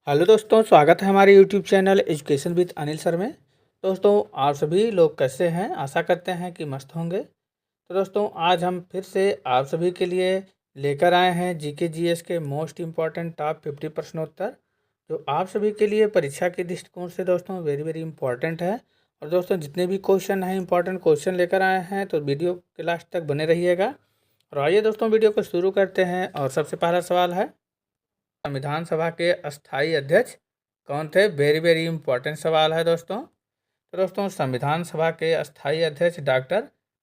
Hello दोस्तों, स्वागत है हमारे YouTube channel education with Anil sir में। दोस्तों, आप सभी लोग कैसे हैं? आशा करते हैं कि मस्त होंगे। तो दोस्तों, आज हम फिर से आप सभी के लिए लेकर आए हैं जीके जीएस के मोस्ट इम्पॉर्टेंट टॉप 50 प्रश्नोत्तर, जो आप सभी के लिए परीक्षा के दृष्टिकोण से दोस्तों वेरी वेरी इंपॉर्टेंट है। और दोस्तों, जितने भी क्वेश्चन हैं, इंपॉर्टेंट क्वेश्चन लेकर आए हैं, तो वीडियो के लास्ट तक बने रहिएगा। और आइए दोस्तों, वीडियो को शुरू करते हैं। और सबसे पहला सवाल है, संविधान सभा के अस्थाई अध्यक्ष कौन थे? वेरी वेरी इंपॉर्टेंट सवाल है दोस्तों। तो दोस्तों, संविधान सभा के अस्थाई अध्यक्ष डॉक्टर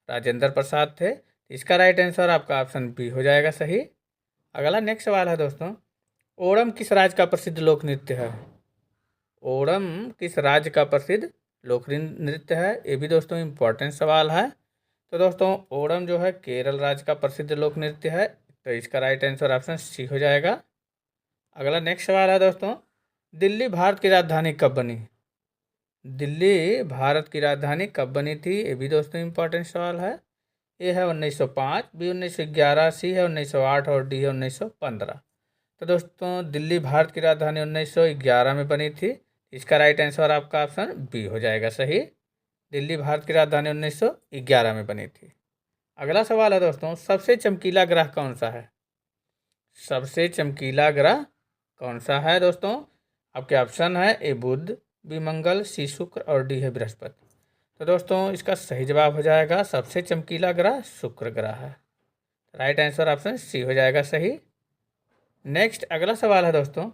राजेंद्र प्रसाद थे। इसका राइट आंसर आपका ऑप्शन बी हो जाएगा सही। अगला नेक्स्ट सवाल है दोस्तों, ओणम किस राज्य का प्रसिद्ध लोक नृत्य है? ओणम किस राज्य का प्रसिद्ध लोक नृत्य है? ये भी दोस्तों इंपॉर्टेंट सवाल है। तो दोस्तों, ओणम जो है केरल राज्य का प्रसिद्ध लोक नृत्य है। तो इसका राइट आंसर ऑप्शन सी हो जाएगा। अगला नेक्स्ट सवाल है दोस्तों, दिल्ली भारत की राजधानी कब बनी? दिल्ली भारत की राजधानी कब बनी थी? ये भी दोस्तों इंपॉर्टेंट सवाल है। ए है 1905, बी 1911, सी है 1908 और डी है 1915। तो दोस्तों, दिल्ली भारत की राजधानी 1911 में बनी थी। इसका राइट आंसर आपका ऑप्शन बी हो जाएगा सही। दिल्ली भारत की राजधानी 1911 में बनी थी। अगला सवाल है दोस्तों, सबसे चमकीला ग्रह कौन सा है? सबसे चमकीला ग्रह कौन सा है दोस्तों? आपके ऑप्शन है ए बुध, बी मंगल, सी शुक्र और डी है बृहस्पति। तो दोस्तों, इसका सही जवाब हो जाएगा सबसे चमकीला ग्रह शुक्र ग्रह है। राइट आंसर ऑप्शन सी हो जाएगा सही। नेक्स्ट अगला सवाल है दोस्तों,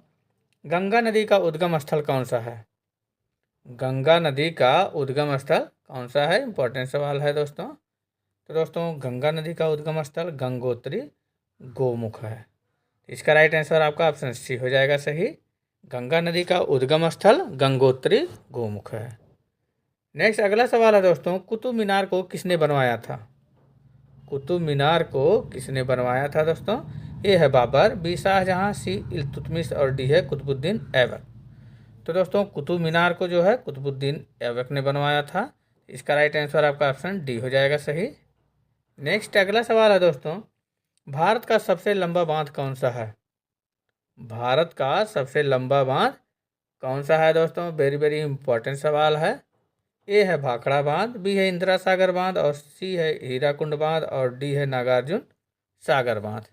गंगा नदी का उद्गम स्थल कौन सा है? गंगा नदी का उद्गम स्थल कौन सा है? इंपॉर्टेंट सवाल है दोस्तों। तो दोस्तों, गंगा नदी का उद्गम स्थल गंगोत्री गोमुख है। इसका राइट आंसर आपका ऑप्शन सी हो जाएगा सही। गंगा नदी का उद्गम स्थल गंगोत्री गोमुख है। नेक्स्ट अगला सवाल है दोस्तों, कुतुब मीनार को किसने बनवाया था? कुतुब मीनार को किसने बनवाया था दोस्तों? ए है बाबर, बी शाहजहां, सी इल्तुतमिश और डी है कुतुबुद्दीन ऐबक। तो दोस्तों, कुतुब मीनार को जो है कुतुबुद्दीन ऐबक ने बनवाया था। इसका राइट आंसर आपका ऑप्शन डी हो जाएगा सही। नेक्स्ट अगला सवाल है दोस्तों, भारत का सबसे लंबा बांध कौन सा है? भारत का सबसे लंबा बांध कौन सा है दोस्तों? वेरी वेरी इंपॉर्टेंट सवाल है। ए है भाखड़ा बांध, बी है इंदिरा सागर बांध और सी है हीराकुंड बांध और डी है नागार्जुन सागर बांध।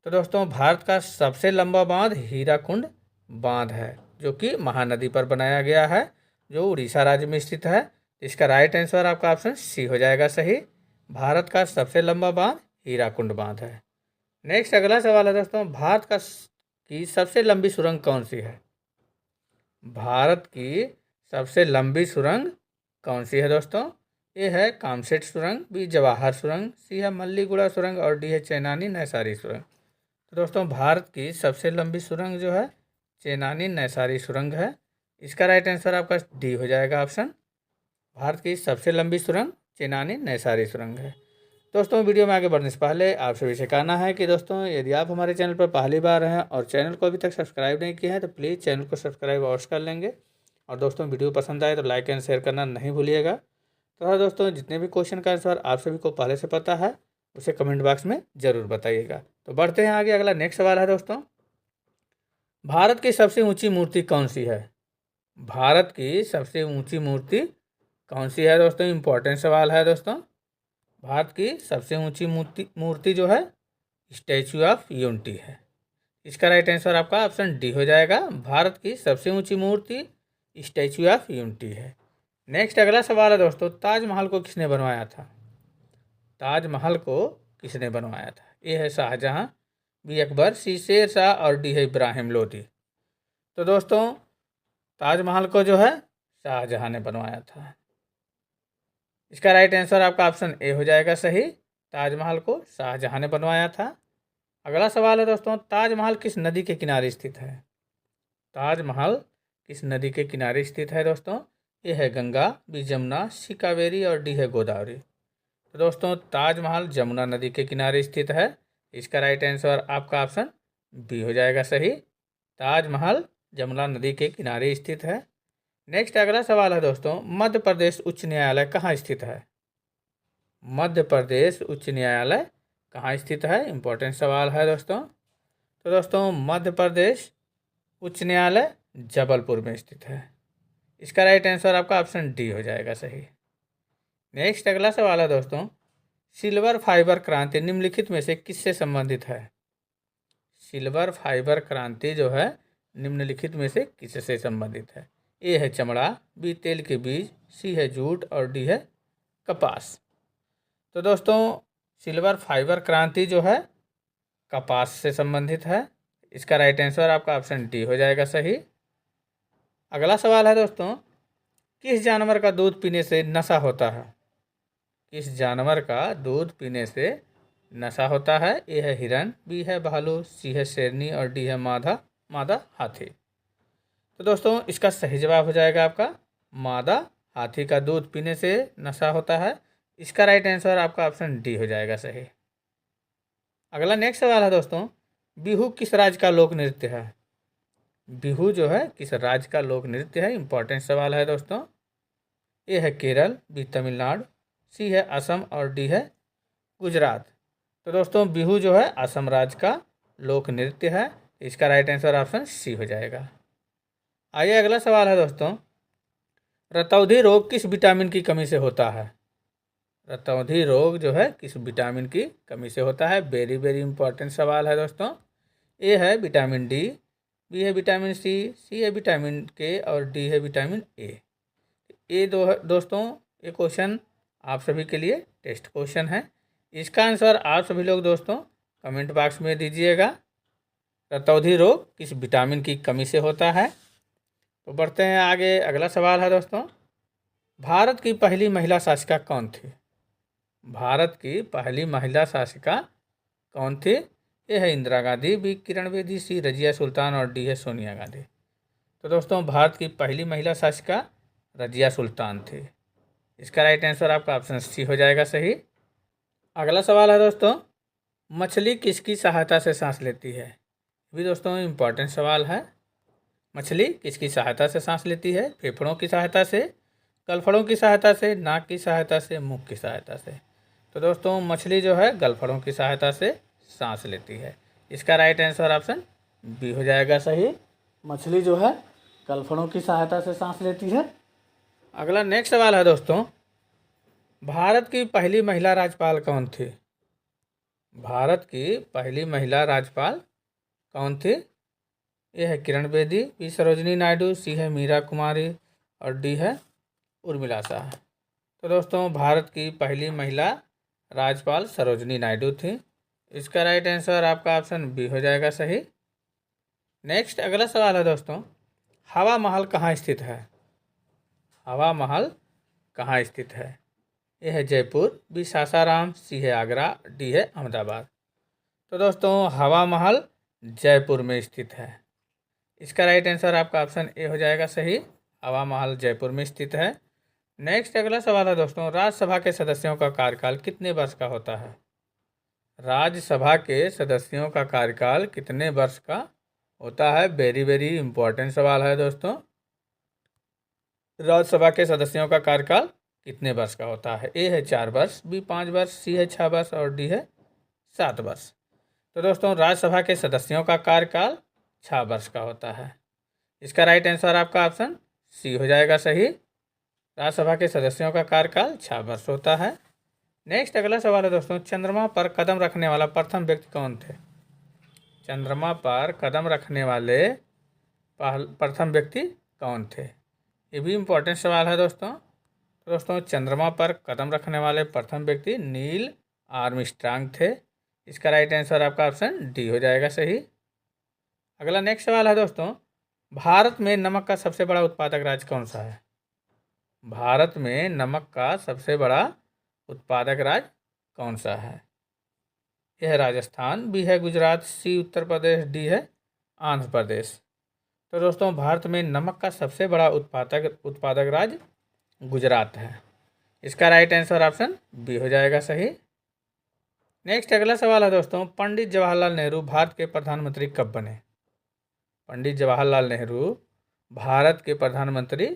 तो दोस्तों, भारत का सबसे लंबा बांध हीराकुंड बांध है, जो कि महानदी पर बनाया गया है, जो उड़ीसा राज्य में स्थित है। इसका राइट आंसर आपका ऑप्शन सी हो जाएगा सही। भारत का सबसे लंबा बांध हीराकुंड बांध है। नेक्स्ट अगला सवाल है दोस्तों, भारत की सबसे लंबी सुरंग कौन सी है? भारत की सबसे लंबी सुरंग कौन सी है दोस्तों? ए है कामसेट सुरंग, बी जवाहर सुरंग, सी है मल्लीगुड़ा सुरंग और डी है चेनानी नैसारी सुरंग। तो दोस्तों, भारत की सबसे लंबी सुरंग जो है चेनानी नैसारी सुरंग है। इसका राइट आंसर आपका डी हो जाएगा ऑप्शन। भारत की सबसे लंबी सुरंग चेनानी नैसारी सुरंग है। दोस्तों, वीडियो में आगे बढ़ने से पहले आप सभी से कहना है कि दोस्तों, यदि आप हमारे चैनल पर पहली बार हैं और चैनल को अभी तक सब्सक्राइब नहीं किया है, तो प्लीज़ चैनल को सब्सक्राइब अवश्य कर लेंगे। और दोस्तों, वीडियो पसंद आए तो लाइक एंड शेयर करना नहीं भूलिएगा। तो हाँ दोस्तों, जितने भी क्वेश्चन का आंसर आप सभी को पहले से पता है, उसे कमेंट बॉक्स में ज़रूर बताइएगा। तो बढ़ते हैं आगे। अगला नेक्स्ट सवाल है दोस्तों, भारत की सबसे ऊँची मूर्ति कौन सी है? भारत की सबसे ऊँची मूर्ति कौन सी है दोस्तों? इंपॉर्टेंट सवाल है दोस्तों। भारत की सबसे ऊंची मूर्ति जो है स्टैचू ऑफ यूनिटी है। इसका राइट आंसर आपका ऑप्शन डी हो जाएगा। भारत की सबसे ऊंची मूर्ति स्टैचू ऑफ यूनिटी है। नेक्स्ट अगला सवाल है दोस्तों, ताजमहल को किसने बनवाया था? ताजमहल को किसने बनवाया था? ए है शाहजहां, बी अकबर, सी शेर शाह और डी है इब्राहिम लोदी। तो दोस्तों, ताजमहल को जो है शाहजहां ने बनवाया था। इसका राइट आंसर आपका ऑप्शन ए हो जाएगा सही। ताजमहल को शाहजहां ने बनवाया था। अगला सवाल है दोस्तों, ताजमहल किस नदी के किनारे स्थित है? ताजमहल किस नदी के किनारे स्थित है दोस्तों? ए है गंगा, बी जमुना, सी कावेरी और डी है गोदावरी। तो दोस्तों, ताजमहल जमुना नदी के किनारे स्थित है। इसका राइट आंसर आपका ऑप्शन बी हो जाएगा सही। ताजमहल जमुना नदी के किनारे स्थित है। नेक्स्ट अगला सवाल है दोस्तों, मध्य प्रदेश उच्च न्यायालय कहाँ स्थित है? मध्य प्रदेश उच्च न्यायालय कहाँ स्थित है? इंपॉर्टेंट सवाल है दोस्तों। तो दोस्तों, मध्य प्रदेश उच्च न्यायालय जबलपुर में स्थित है। इसका राइट आंसर आपका ऑप्शन डी हो जाएगा सही। नेक्स्ट अगला सवाल है दोस्तों, सिल्वर फाइबर क्रांति निम्नलिखित में से किससे संबंधित है? सिल्वर फाइबर क्रांति जो है निम्नलिखित में से किससे संबंधित है? ए है चमड़ा, बी तेल के बीज, सी है जूट और डी है कपास। तो दोस्तों सिल्वर फाइबर क्रांति जो है कपास से संबंधित है। इसका राइट आंसर आपका ऑप्शन डी हो जाएगा सही। अगला सवाल है दोस्तों, किस जानवर का दूध पीने से नशा होता है? किस जानवर का दूध पीने से नशा होता है? ए है हिरन, बी है भालू, सी है शेरनी और डी है मादा हाथी। तो दोस्तों इसका सही जवाब हो जाएगा आपका मादा हाथी का दूध पीने से नशा होता है। इसका राइट आंसर आपका ऑप्शन डी हो जाएगा सही। अगला नेक्स्ट सवाल है दोस्तों, बिहू किस राज्य का लोक नृत्य है? बिहू जो है किस राज्य का लोक नृत्य है? इंपॉर्टेंट सवाल है दोस्तों। ए है केरल, बी तमिलनाडु, सी है असम और डी है गुजरात। तो दोस्तों बिहू जो है असम राज्य का लोक नृत्य है। इसका राइट आंसर ऑप्शन सी हो जाएगा। आइए अगला सवाल है दोस्तों, रतौंधी रोग किस विटामिन की कमी से होता है? रतौंधी रोग जो है किस विटामिन की कमी से होता है? वेरी वेरी इंपॉर्टेंट सवाल है दोस्तों। ए है विटामिन डी, बी है विटामिन सी, सी है विटामिन के और डी है विटामिन ए। दोस्तों ये क्वेश्चन आप सभी के लिए टेस्ट क्वेश्चन है। इसका आंसर आप सभी लोग दोस्तों कमेंट बॉक्स में दीजिएगा। रतौंधी रोग किस विटामिन की कमी से होता है? तो बढ़ते हैं आगे। अगला सवाल है दोस्तों, भारत की पहली महिला शासिका कौन थी? भारत की पहली महिला शासिका कौन थी? ए है इंदिरा गांधी, बी किरण बेदी, सी रजिया सुल्तान और डी है सोनिया गांधी। तो दोस्तों भारत की पहली महिला शासिका रजिया सुल्तान थी। इसका राइट आंसर आपका ऑप्शन सी हो जाएगा सही। अगला सवाल है दोस्तों, मछली किसकी सहायता से सांस लेती है? भी दोस्तों इम्पॉर्टेंट सवाल है। मछली किसकी सहायता से सांस लेती है? फेफड़ों की सहायता से, गलफड़ों की सहायता से, नाक की सहायता से, मुख की सहायता से। तो दोस्तों मछली जो है गलफड़ों की सहायता से सांस लेती है। इसका राइट आंसर ऑप्शन बी हो जाएगा सही। मछली जो है गलफड़ों की सहायता से सांस लेती है। अगला नेक्स्ट सवाल है दोस्तों, भारत की पहली महिला राज्यपाल कौन थी? भारत की पहली महिला राज्यपाल कौन थी? ए है किरण बेदी, बी सरोजिनी नायडू, सी है मीरा कुमारी और डी है उर्मिला शाह। तो दोस्तों भारत की पहली महिला राज्यपाल सरोजिनी नायडू थी। इसका राइट आंसर आपका ऑप्शन बी हो जाएगा सही। नेक्स्ट अगला सवाल है दोस्तों, हवा महल कहाँ स्थित है? हवा महल कहाँ स्थित है? ए है जयपुर, बी सासाराम, सी है आगरा, डी है अहमदाबाद। तो दोस्तों हवा महल जयपुर में स्थित है। इसका राइट आंसर आपका ऑप्शन ए हो जाएगा सही। हवा महल जयपुर में स्थित है। नेक्स्ट अगला सवाल है दोस्तों, राज्यसभा के सदस्यों का कार्यकाल कितने वर्ष का होता है? राज्यसभा के सदस्यों का कार्यकाल कितने वर्ष का होता है? वेरी वेरी इंपॉर्टेंट सवाल है दोस्तों। राज्यसभा के सदस्यों का कार्यकाल कितने वर्ष का होता है? ए है 4 वर्ष, बी 5 वर्ष, सी है 6 वर्ष और डी है 7 वर्ष। तो दोस्तों राज्यसभा के सदस्यों का कार्यकाल 6 वर्ष का होता है। इसका राइट आंसर आपका ऑप्शन सी हो जाएगा सही। राज्यसभा के सदस्यों का कार्यकाल 6 वर्ष होता है। नेक्स्ट अगला सवाल है दोस्तों, चंद्रमा पर कदम रखने वाला प्रथम व्यक्ति कौन थे? चंद्रमा पर कदम रखने वाले प्रथम व्यक्ति कौन थे? ये भी इम्पोर्टेंट सवाल है दोस्तों। तो दोस्तों चंद्रमा पर कदम रखने वाले प्रथम व्यक्ति नील आर्मस्ट्रांग थे। इसका राइट आंसर आपका ऑप्शन डी हो जाएगा सही। अगला नेक्स्ट सवाल है दोस्तों, भारत में नमक का सबसे बड़ा उत्पादक राज्य कौन सा है? भारत में नमक का सबसे बड़ा उत्पादक राज्य कौन सा है? यह है राजस्थान, बी है गुजरात, सी उत्तर प्रदेश, डी है आंध्र प्रदेश। तो दोस्तों भारत में नमक का सबसे बड़ा उत्पादक राज्य गुजरात है। इसका राइट आंसर ऑप्शन बी हो जाएगा सही। नेक्स्ट अगला सवाल है दोस्तों, पंडित जवाहरलाल नेहरू भारत के प्रधानमंत्री कब बने? पंडित जवाहरलाल नेहरू भारत के प्रधानमंत्री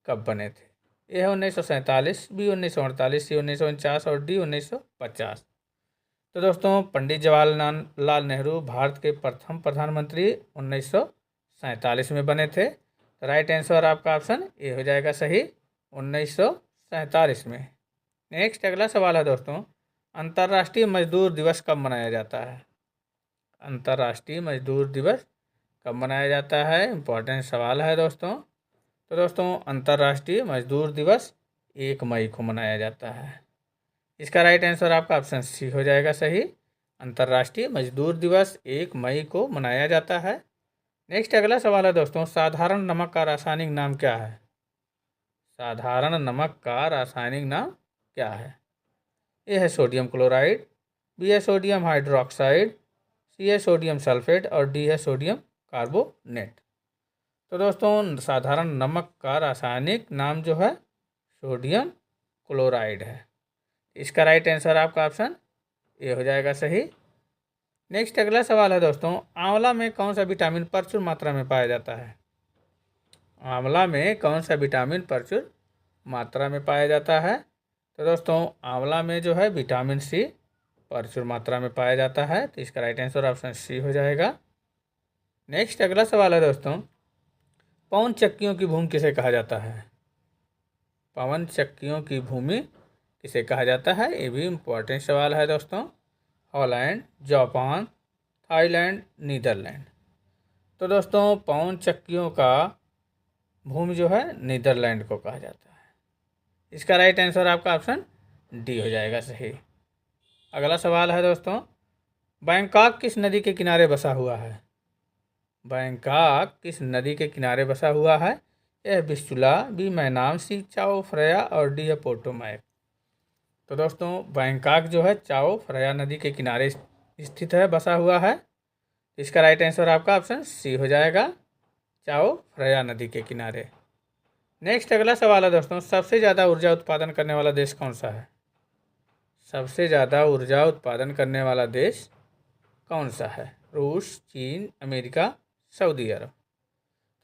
कब बने थे? ए है 1947, बी 1948, सी 1949 और डी 1950। तो दोस्तों पंडित जवाहरलाल नेहरू भारत के प्रथम प्रधानमंत्री 1947 में बने थे। तो राइट आंसर आपका ऑप्शन ए हो जाएगा सही, 1947 में। नेक्स्ट अगला सवाल है दोस्तों, अंतर्राष्ट्रीय मजदूर दिवस कब मनाया जाता है? अंतर्राष्ट्रीय मजदूर दिवस कब मनाया जाता है? इम्पोर्टेंट सवाल है दोस्तों। तो दोस्तों अंतर्राष्ट्रीय मजदूर दिवस 1 मई को मनाया जाता है। इसका राइट आंसर आपका ऑप्शन सी हो जाएगा सही, अंतर्राष्ट्रीय मजदूर दिवस 1 मई को मनाया जाता है। नेक्स्ट अगला सवाल है दोस्तों, साधारण नमक का रासायनिक नाम क्या है? साधारण नमक का रासायनिक नाम क्या है? ए है सोडियम क्लोराइड, बी है सोडियम हाइड्रोक्साइड, सी है सोडियम सल्फेट और डी है सोडियम कार्बोनेट। तो दोस्तों साधारण नमक का रासायनिक नाम जो है सोडियम क्लोराइड है। इसका राइट आंसर आपका ऑप्शन ए हो जाएगा सही। नेक्स्ट अगला सवाल है दोस्तों, आंवला में कौन सा विटामिन प्रचुर मात्रा में पाया जाता है? आंवला में कौन सा विटामिन प्रचुर मात्रा में पाया जाता है? तो दोस्तों आंवला में जो है विटामिन सी प्रचुर मात्रा में पाया जाता है। तो इसका राइट आंसर ऑप्शन सी हो जाएगा। नेक्स्ट अगला सवाल है दोस्तों, पवन चक्कियों की भूमि किसे कहा जाता है? पवन चक्कियों की भूमि किसे कहा जाता है? ये भी इम्पोर्टेंट सवाल है दोस्तों। Holland, Japan, Thailand, Netherlands. तो दोस्तों पवन चक्कियों का भूमि जो है नीदरलैंड को कहा जाता है। इसका राइट आंसर आपका ऑप्शन डी हो जाएगा सही। अगला सवाल है दोस्तों, बैंकॉक किस नदी के किनारे बसा हुआ है? बैंकॉक किस नदी के किनारे बसा हुआ है? ए विस्चुला, बी मैनाम, सी चाओ फ्रेया और डी है पोटोमैक। तो दोस्तों बैंकॉक जो है चाओ फ्रेया नदी के किनारे स्थित है, बसा हुआ है। इसका राइट आंसर आपका ऑप्शन सी हो जाएगा, चाओ फ्रेया नदी के किनारे। नेक्स्ट अगला सवाल है दोस्तों, सबसे ज़्यादा ऊर्जा उत्पादन करने वाला देश कौन सा है? सबसे ज़्यादा ऊर्जा उत्पादन करने वाला देश कौन सा है? रूस, चीन, अमेरिका, सऊदी अरब।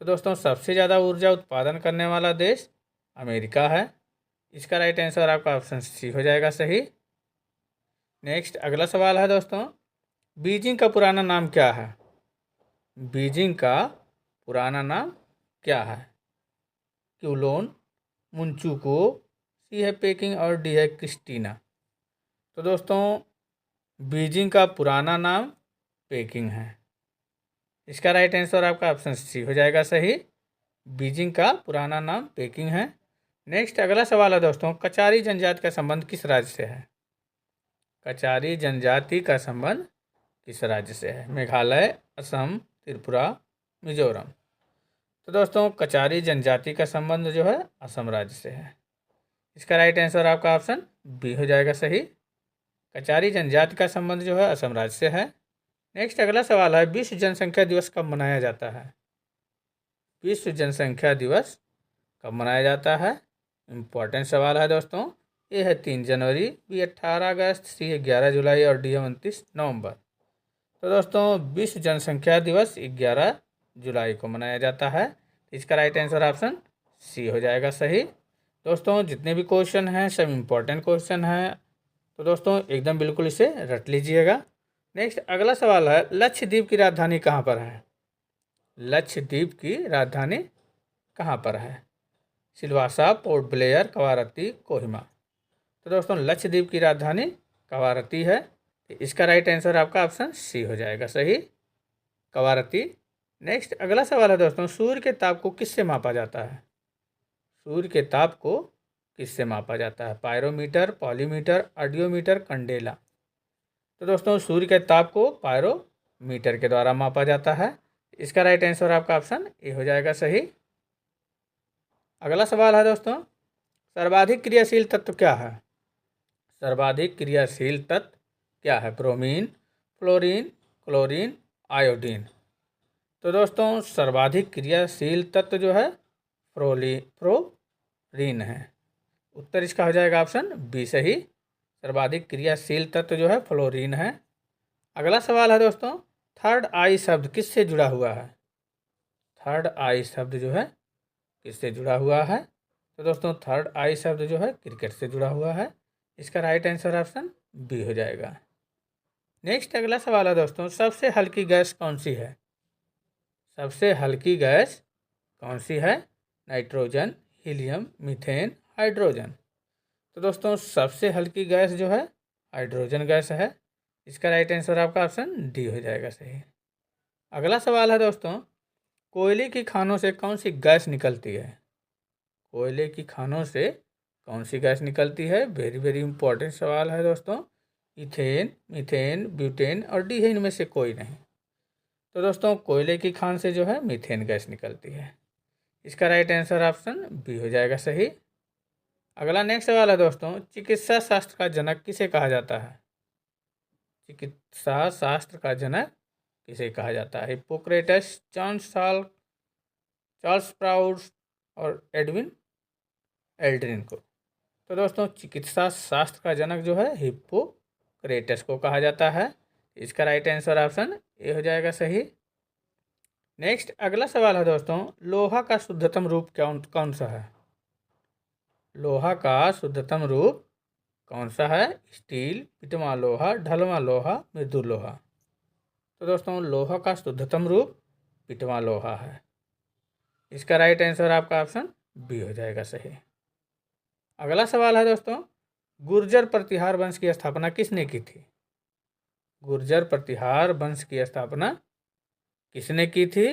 तो दोस्तों सबसे ज़्यादा ऊर्जा उत्पादन करने वाला देश अमेरिका है। इसका राइट आंसर आपका ऑप्शन सी हो जाएगा सही। नेक्स्ट अगला सवाल है दोस्तों, बीजिंग का पुराना नाम क्या है? बीजिंग का पुराना नाम क्या है? क्यूलोन, मुंचुको, सी है पेकिंग और डी है क्रिस्टीना। तो दोस्तों बीजिंग का पुराना नाम पेकिंग है। इसका राइट आंसर आपका ऑप्शन सी हो जाएगा सही, बीजिंग का पुराना नाम पेकिंग है। नेक्स्ट अगला सवाल है दोस्तों, कचारी जनजाति का संबंध किस राज्य से है? कचारी जनजाति का संबंध किस राज्य से है? मेघालय, असम, त्रिपुरा, मिजोरम। तो दोस्तों कचारी जनजाति का संबंध जो है असम राज्य से है। इसका राइट आंसर आपका ऑप्शन बी हो जाएगा सही, कचारी जनजाति का संबंध जो है असम राज्य से है। नेक्स्ट अगला सवाल है, विश्व जनसंख्या दिवस कब मनाया जाता है? विश्व जनसंख्या दिवस कब मनाया जाता है? इम्पोर्टेंट सवाल है दोस्तों। ए है 3 जनवरी, बी 18 अगस्त, सी है 11 जुलाई और डी है 29 नवंबर। तो दोस्तों विश्व जनसंख्या दिवस 11 जुलाई को मनाया जाता है। इसका राइट आंसर ऑप्शन सी हो जाएगा सही। दोस्तों जितने भी क्वेश्चन हैं सब इम्पोर्टेंट क्वेश्चन हैं, तो दोस्तों एकदम बिल्कुल इसे रट लीजिएगा। नेक्स्ट अगला सवाल है, लक्षद्वीप की राजधानी कहाँ पर है? लक्षद्वीप की राजधानी कहाँ पर है? Silvassa, port Blair, Kavaratti, Kohima. तो दोस्तों लक्षद्वीप की राजधानी कवारत्ती है। इसका राइट आंसर आपका ऑप्शन सी हो जाएगा सही, कवारत्ती। नेक्स्ट अगला सवाल है दोस्तों, सूर्य के ताप को किससे मापा जाता है? सूर्य के ताप को किससे मापा जाता है? Pyrometer, पॉलीमीटर, audiometer, Kandela. तो दोस्तों सूर्य के ताप को पायरोमीटर के द्वारा मापा जाता है। इसका राइट आंसर आपका ऑप्शन ए हो जाएगा सही। अगला सवाल है दोस्तों, सर्वाधिक क्रियाशील तत्व क्या है? सर्वाधिक क्रियाशील तत्व क्या है? Bromine, fluorine, chlorine, iodine. तो दोस्तों सर्वाधिक क्रियाशील तत्व जो है फ्लोरीन है। उत्तर इसका हो जाएगा ऑप्शन बी सही, सर्वाधिक क्रियाशील तत्व जो है फ्लोरीन है। अगला सवाल है दोस्तों, थर्ड आई शब्द किससे जुड़ा हुआ है? थर्ड आई शब्द जो है किससे जुड़ा हुआ है? तो दोस्तों थर्ड आई शब्द जो है क्रिकेट से जुड़ा हुआ है। इसका राइट आंसर ऑप्शन बी हो जाएगा। नेक्स्ट अगला सवाल है दोस्तों, सबसे हल्की गैस कौन सी है? सबसे हल्की गैस कौन सी है? Nitrogen, helium, methane, hydrogen. तो दोस्तों सबसे हल्की गैस जो है हाइड्रोजन गैस है। इसका राइट आंसर आपका ऑप्शन डी हो जाएगा सही। अगला सवाल है दोस्तों, कोयले की खानों से कौन सी गैस निकलती है? कोयले की खानों से कौन सी गैस निकलती है? वेरी वेरी इंपॉर्टेंट सवाल है दोस्तों। इथेन, मीथेन, ब्यूटेन और डी है, इनमें से कोई नहीं। तो दोस्तों कोयले की खान से जो है मीथेन गैस निकलती है। इसका राइट आंसर ऑप्शन बी हो जाएगा सही। अगला नेक्स्ट सवाल है दोस्तों, चिकित्सा शास्त्र का जनक किसे कहा जाता है? चिकित्सा शास्त्र का जनक किसे कहा जाता है? हिप्पोक्रेटस, चार्ल्स प्राउड और एडविन एल्ड्रिन को। तो दोस्तों चिकित्सा शास्त्र का जनक जो है हिप्पोक्रेटस को कहा जाता है। इसका राइट आंसर ऑप्शन ए हो जाएगा सही। नेक्स्ट अगला सवाल है दोस्तों, लोहा का शुद्धतम रूप कौन सा है? लोहा का शुद्धतम रूप कौन सा है? स्टील, पिटमा लोहा, ढलवा लोहा, मृदु लोहा। तो दोस्तों लोहा का शुद्धतम रूप पिटवा लोहा है। इसका राइट आंसर आपका ऑप्शन बी हो जाएगा सही। अगला सवाल है दोस्तों, गुर्जर प्रतिहार वंश की स्थापना किसने की थी? गुर्जर प्रतिहार वंश की स्थापना किसने की थी?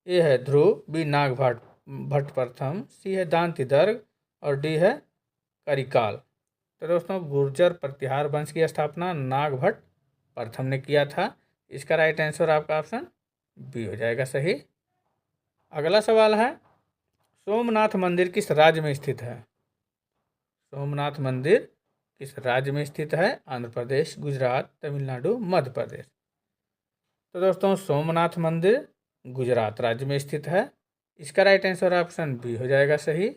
ए है ध्रुव, बी नागभट्ट प्रथम, सी है दांतिदर्ग और डी है करिकाल। तो दोस्तों गुर्जर प्रतिहार वंश की स्थापना नागभट्ट प्रथम ने किया था। इसका राइट आंसर आपका ऑप्शन बी हो जाएगा सही। अगला सवाल है, सोमनाथ मंदिर किस राज्य में स्थित है? सोमनाथ मंदिर किस राज्य में स्थित है? आंध्र प्रदेश, गुजरात, तमिलनाडु, मध्य प्रदेश। तो दोस्तों सोमनाथ मंदिर गुजरात राज्य में स्थित है। इसका राइट आंसर ऑप्शन बी हो जाएगा सही।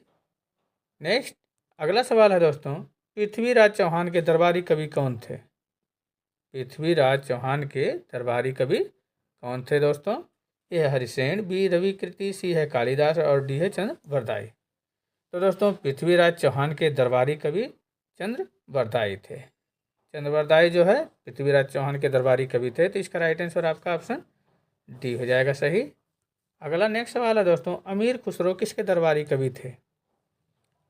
नेक्स्ट अगला सवाल है दोस्तों, पृथ्वीराज चौहान के दरबारी कवि कौन थे? पृथ्वीराज चौहान के दरबारी कवि कौन थे दोस्तों? ए है हरिसेन, बी रविकृति, सी है कालिदास और डी है चंद्रवरदाई। तो दोस्तों पृथ्वीराज चौहान के दरबारी कवि चंद्रवरदाई थे। चंद्रवरदाई जो है पृथ्वीराज चौहान के दरबारी कवि थे। तो इसका राइट आंसर आपका ऑप्शन डी हो जाएगा सही। अगला नेक्स्ट सवाल है दोस्तों, अमीर खुसरो किसके दरबारी कवि थे?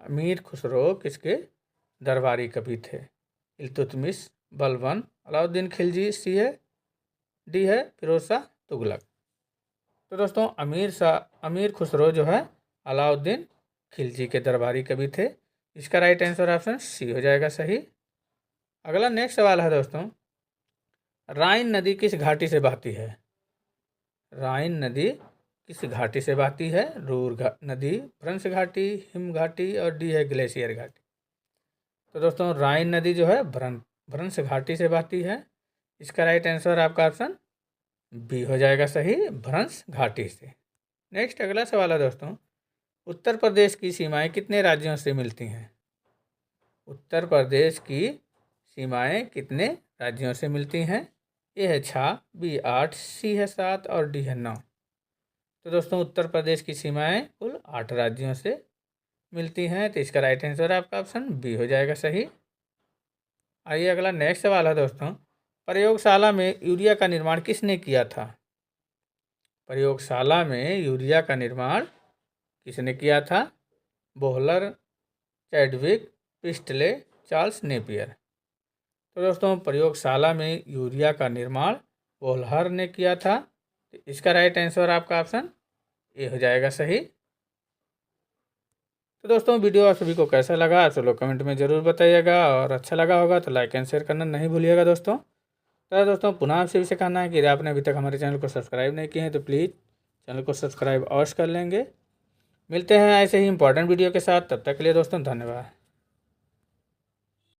अमीर खुसरो किसके दरबारी कवि थे? इल्तुतमिश, बलबन, अलाउद्दीन खिलजी, सी है डी है फिरोज शाह तुगलक। तो दोस्तों अमीर खुसरो जो है अलाउद्दीन खिलजी के दरबारी कवि थे। इसका राइट आंसर ऑप्शन सी हो जाएगा सही। अगला नेक्स्ट सवाल है दोस्तों, राइन नदी किस घाटी से बहती है? राइन नदी किस घाटी से बहती है? रूर नदी, भ्रंश घाटी, हिम घाटी और डी है ग्लेशियर घाटी। तो दोस्तों राइन नदी जो है भ्रंश घाटी से बहती है। इसका राइट आंसर आपका ऑप्शन बी हो जाएगा सही, भ्रंश घाटी से। नेक्स्ट अगला सवाल है दोस्तों, उत्तर प्रदेश की सीमाएं कितने राज्यों से मिलती हैं? उत्तर प्रदेश की सीमाएं कितने राज्यों से मिलती हैं? ए है 6, बी 8, सी है 7 और डी है 9। तो दोस्तों उत्तर प्रदेश की सीमाएं कुल 8 राज्यों से मिलती हैं। तो इसका राइट आंसर आपका ऑप्शन बी हो जाएगा सही। आइए अगला नेक्स्ट सवाल है दोस्तों, प्रयोगशाला में यूरिया का निर्माण किसने किया था? प्रयोगशाला में यूरिया का निर्माण किसने किया था? बोहलर, चैडविक, प्रिस्टले, चार्ल्स नेपियर। तो दोस्तों प्रयोगशाला में यूरिया का निर्माण बोहलर ने किया था। तो इसका राइट आंसर आपका ऑप्शन ए हो जाएगा सही। तो दोस्तों वीडियो आप सभी को कैसा लगा आप लोग कमेंट में ज़रूर बताइएगा, और अच्छा लगा होगा तो लाइक एंड शेयर करना नहीं भूलिएगा दोस्तों। तो दोस्तों पुनः आपसे भी कहना है कि यदि आपने अभी तक हमारे चैनल को सब्सक्राइब नहीं किए हैं तो प्लीज़ चैनल को सब्सक्राइब अवश्य कर लेंगे। मिलते हैं ऐसे ही इंपॉर्टेंट वीडियो के साथ, तब तक के लिए दोस्तों धन्यवाद।